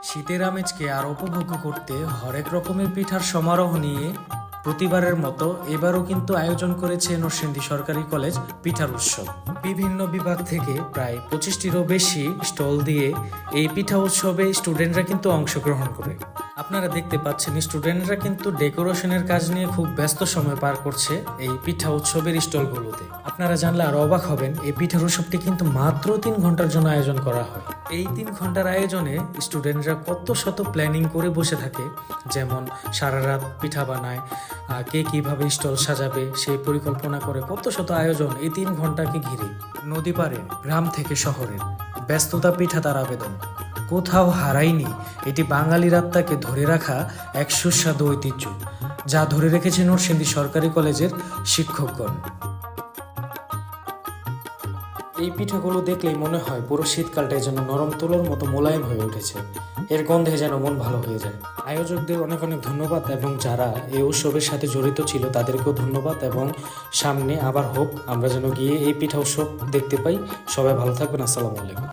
শীতের আমেজকে আর উপভোগ্য করতে হরেক রকমের পিঠার সমারোহ নিয়ে প্রতিবারের মতো এবারও কিন্তু আয়োজন করেছে নরসিংদী সরকারি কলেজ পিঠার উৎসব। বিভিন্ন বিভাগ থেকে প্রায় 25টিরও বেশি স্টল দিয়ে এই পিঠা উৎসবে স্টুডেন্টরা কিন্তু অংশগ্রহণ করে। আপনারা দেখতে পাচ্ছেন স্টুডেন্টরা কিন্তু ডেকোরেশনের কাজ নিয়ে খুব ব্যস্ত সময় পার করছে এই পিঠা উৎসবের স্টলগুলোতে। আপনারা জানলে আরো অবাক হবেন, এই পিঠার উৎসবটি কিন্তু মাত্র 3 ঘন্টার জন্য আয়োজন করা হয়। এই 3 ঘন্টার আয়োজনে স্টুডেন্টরা কত শত প্ল্যানিং করে বসে থাকে, যেমন সারা রাত পিঠা বানায়, কে কিভাবে স্টল সাজাবে সেই পরিকল্পনা করে কত শত আয়োজন এই 3 ঘন্টাকে ঘিরে। নদী পারে গ্রাম থেকে শহরের ব্যস্ততা পিঠা তার আবেদন কোথাও হারায়নি। এটি বাঙালির আত্মাকে ধরে রাখা এক সুস্বাদু ঐতিহ্য, যা ধরে রেখেছে নরসিংদী সরকারি কলেজের শিক্ষকগণ। এই পিঠাগুলো দেখলেই মনে হয় পুরো শীতকালটাই যেন নরম তুলোর মতো মোলায়েম হয়ে উঠেছে। এর গন্ধে যেন মন ভালো হয়ে যায়। আয়োজকদের অনেক অনেক ধন্যবাদ, এবং যারা এই উৎসবের সাথে জড়িত ছিল তাদেরকেও ধন্যবাদ। এবং সামনে আবার হোক, আমরা যেন গিয়ে এই পিঠা উৎসব দেখতে পাই। সবাই ভালো থাকবেন। আসসালামু আলাইকুম।